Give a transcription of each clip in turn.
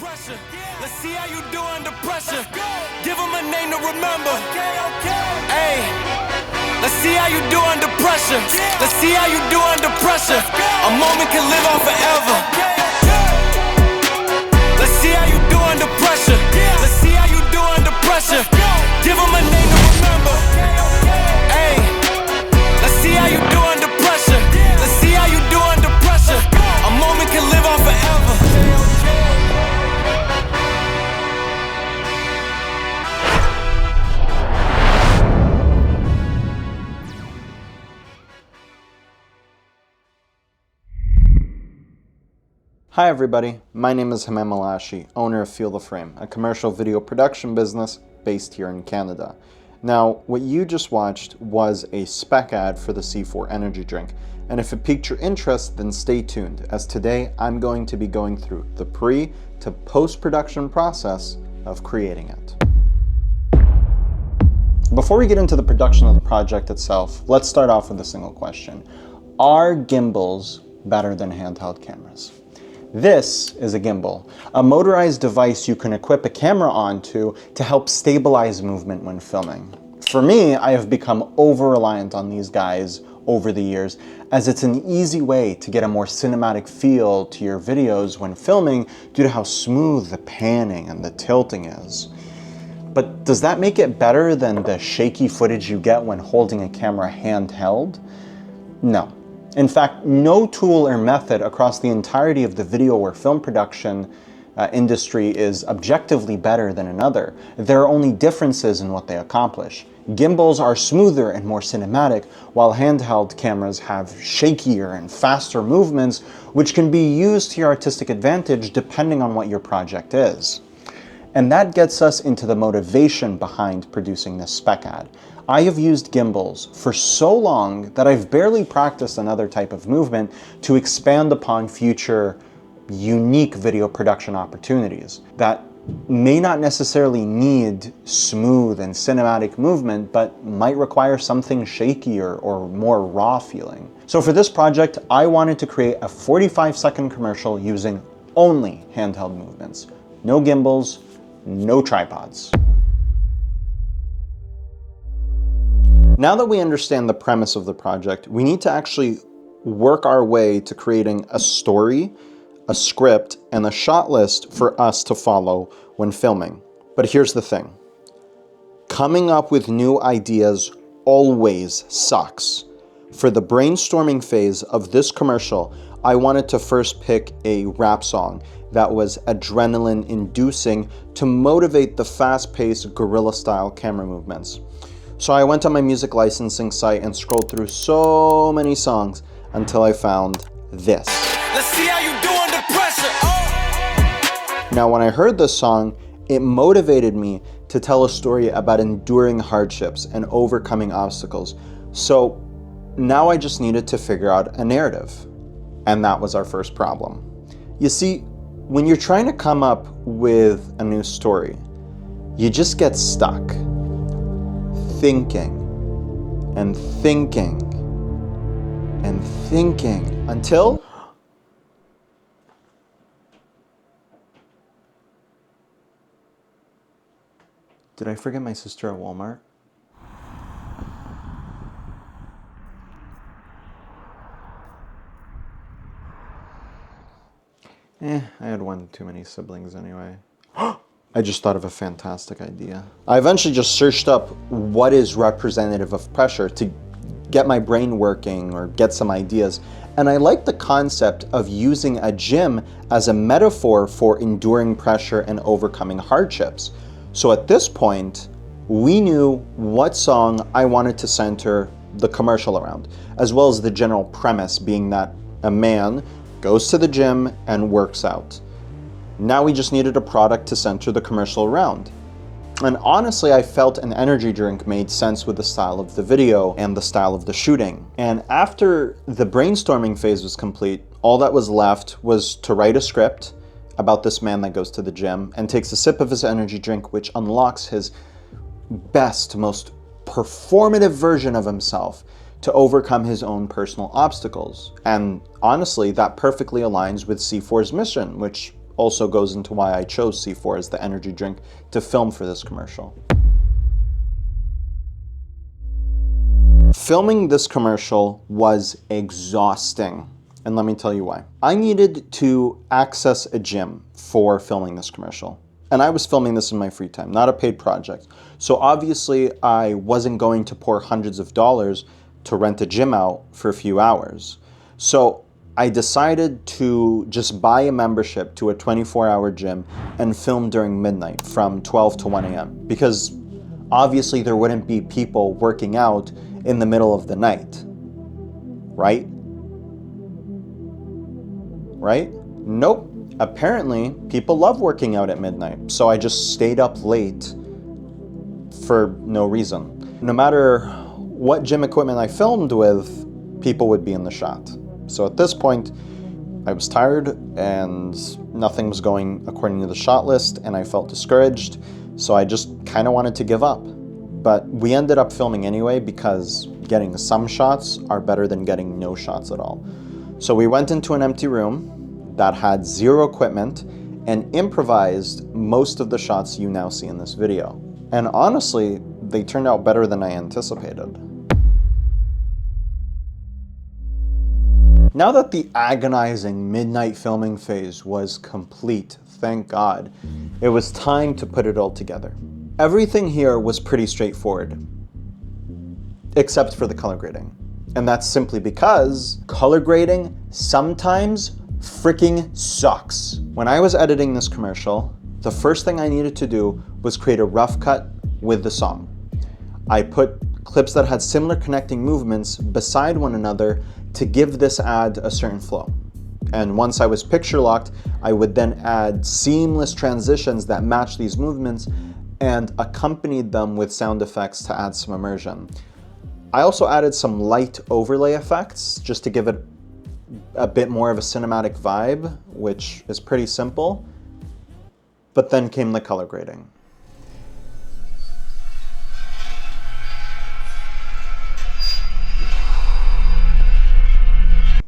pressure. Let's see how you do under pressure. Give them a name to remember. Hey, let's see how you do under pressure. Let's see how you do under pressure. A moment can live on forever. Let's see how you do under pressure. Let's see how you do under pressure. Give them a name to remember. Hey, let's see how you do under pressure. Let's see how you do under pressure. A moment can live on forever. Hi everybody, my name is Hamam Malashi, owner of Feel the Frame, a commercial video production business based here in Canada. Now, what you just watched was a spec ad for the C4 energy drink, and if it piqued your interest, then stay tuned, as today I'm going to be going through the pre to post-production process of creating it. Before we get into the production of the project itself, let's start off with a single question. Are gimbals better than handheld cameras? This is a gimbal, a motorized device you can equip a camera onto to help stabilize movement when filming. For me, I have become over-reliant on these guys over the years, as it's an easy way to get a more cinematic feel to your videos when filming due to how smooth the panning and the tilting is. But does that make it better than the shaky footage you get when holding a camera handheld? No. In fact, no tool or method across the entirety of the video or film production industry is objectively better than another. There are only differences in what they accomplish. Gimbals are smoother and more cinematic, while handheld cameras have shakier and faster movements, which can be used to your artistic advantage depending on what your project is. And that gets us into the motivation behind producing this spec ad. I have used gimbals for so long that I've barely practiced another type of movement to expand upon future unique video production opportunities that may not necessarily need smooth and cinematic movement, but might require something shakier or more raw feeling. So for this project, I wanted to create a 45-second commercial using only handheld movements. No gimbals, no tripods. Now that we understand the premise of the project, we need to actually work our way to creating a story, a script, and a shot list for us to follow when filming. But here's the thing. Coming up with new ideas always sucks. For the brainstorming phase of this commercial, I wanted to first pick a rap song that was adrenaline-inducing to motivate the fast-paced guerrilla-style camera movements. So I went on my music licensing site and scrolled through so many songs until I found this. Let's see how you do under pressure. Oh. Now, when I heard this song, it motivated me to tell a story about enduring hardships and overcoming obstacles. So now I just needed to figure out a narrative. And that was our first problem. You see, when you're trying to come up with a new story, you just get stuck. Thinking and thinking and thinking until did I forget my sister at Walmart? I had one too many siblings anyway. I just thought of a fantastic idea. I eventually just searched up what is representative of pressure to get my brain working or get some ideas. And I like the concept of using a gym as a metaphor for enduring pressure and overcoming hardships. So at this point, we knew what song I wanted to center the commercial around, as well as the general premise being that a man goes to the gym and works out. Now we just needed a product to center the commercial around. And honestly, I felt an energy drink made sense with the style of the video and the style of the shooting. And after the brainstorming phase was complete, all that was left was to write a script about this man that goes to the gym and takes a sip of his energy drink, which unlocks his best, most performative version of himself to overcome his own personal obstacles. And honestly, that perfectly aligns with C4's mission, which also goes into why I chose C4 as the energy drink to film for this commercial. Filming this commercial was exhausting, and let me tell you why. I needed to access a gym for filming this commercial, and I was filming this in my free time, not a paid project. So obviously I wasn't going to pour hundreds of dollars to rent a gym out for a few hours. So I decided to just buy a membership to a 24-hour gym and film during midnight from 12 to 1 a.m. because obviously there wouldn't be people working out in the middle of the night, right? Right? Nope. Apparently, people love working out at midnight, so I just stayed up late for no reason. No matter what gym equipment I filmed with, people would be in the shot. So at this point, I was tired and nothing was going according to the shot list, and I felt discouraged, so I just kind of wanted to give up. But we ended up filming anyway because getting some shots are better than getting no shots at all. So we went into an empty room that had zero equipment and improvised most of the shots you now see in this video. And honestly, they turned out better than I anticipated. Now that the agonizing midnight filming phase was complete, thank God, it was time to put it all together. Everything here was pretty straightforward, except for the color grading. And that's simply because color grading sometimes freaking sucks. When I was editing this commercial, the first thing I needed to do was create a rough cut with the song. I put clips that had similar connecting movements beside one another to give this ad a certain flow. And once I was picture locked, I would then add seamless transitions that match these movements and accompanied them with sound effects to add some immersion. I also added some light overlay effects just to give it a bit more of a cinematic vibe, which is pretty simple. But then came the color grading.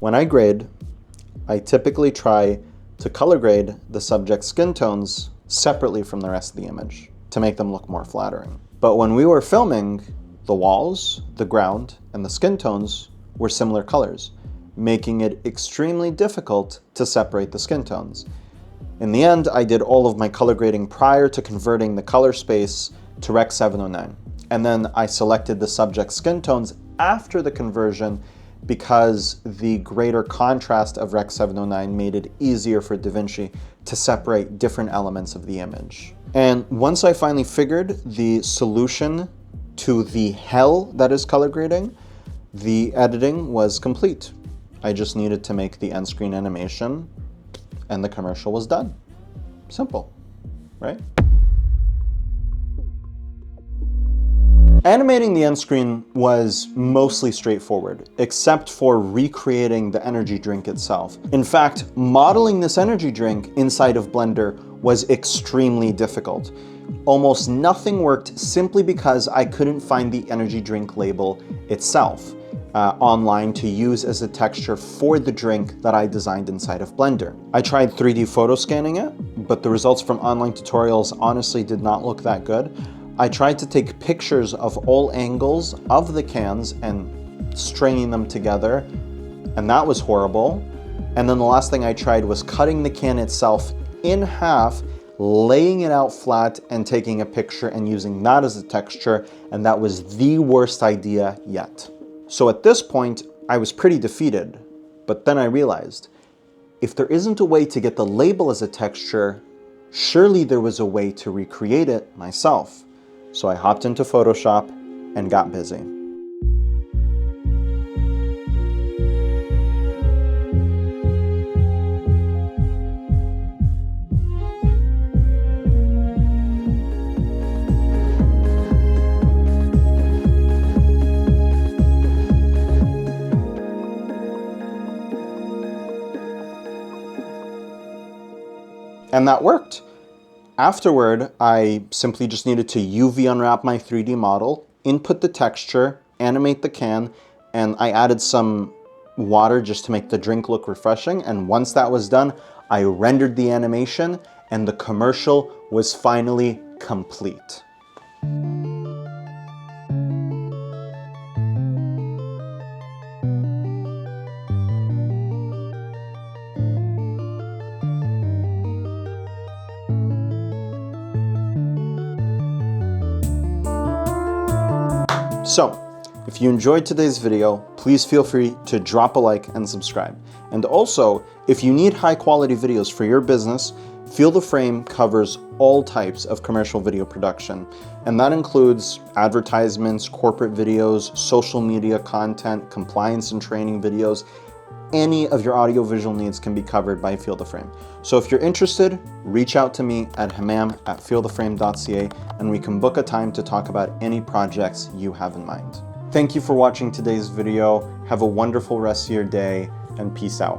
When I grade, I typically try to color grade the subject's skin tones separately from the rest of the image to make them look more flattering. But when we were filming, the walls, the ground, and the skin tones were similar colors, making it extremely difficult to separate the skin tones. In the end, I did all of my color grading prior to converting the color space to Rec. 709. And then I selected the subject's skin tones after the conversion because the greater contrast of Rec. 709 made it easier for DaVinci to separate different elements of the image. And once I finally figured the solution to the hell that is color grading, the editing was complete. I just needed to make the end screen animation and the commercial was done. Simple, right? Animating the end screen was mostly straightforward, except for recreating the energy drink itself. In fact, modeling this energy drink inside of Blender was extremely difficult. Almost nothing worked simply because I couldn't find the energy drink label itself online to use as a texture for the drink that I designed inside of Blender. I tried 3D photo scanning it, but the results from online tutorials honestly did not look that good. I tried to take pictures of all angles of the cans and stringing them together, and that was horrible. And then the last thing I tried was cutting the can itself in half, laying it out flat and taking a picture and using that as a texture, and that was the worst idea yet. So at this point, I was pretty defeated, but then I realized, if there isn't a way to get the label as a texture, surely there was a way to recreate it myself. So I hopped into Photoshop and got busy. And that worked. Afterward, I simply just needed to UV unwrap my 3D model, input the texture, animate the can, and I added some water just to make the drink look refreshing. And once that was done, I rendered the animation, and the commercial was finally complete. So, if you enjoyed today's video, please feel free to drop a like and subscribe. And also, if you need high quality videos for your business, Feel the Frame covers all types of commercial video production. And that includes advertisements, corporate videos, social media content, compliance and training videos. Any of your audiovisual needs can be covered by Feel the Frame. So if you're interested, reach out to me at hamam@feeltheframe.ca and we can book a time to talk about any projects you have in mind. Thank you for watching today's video. Have a wonderful rest of your day and peace out.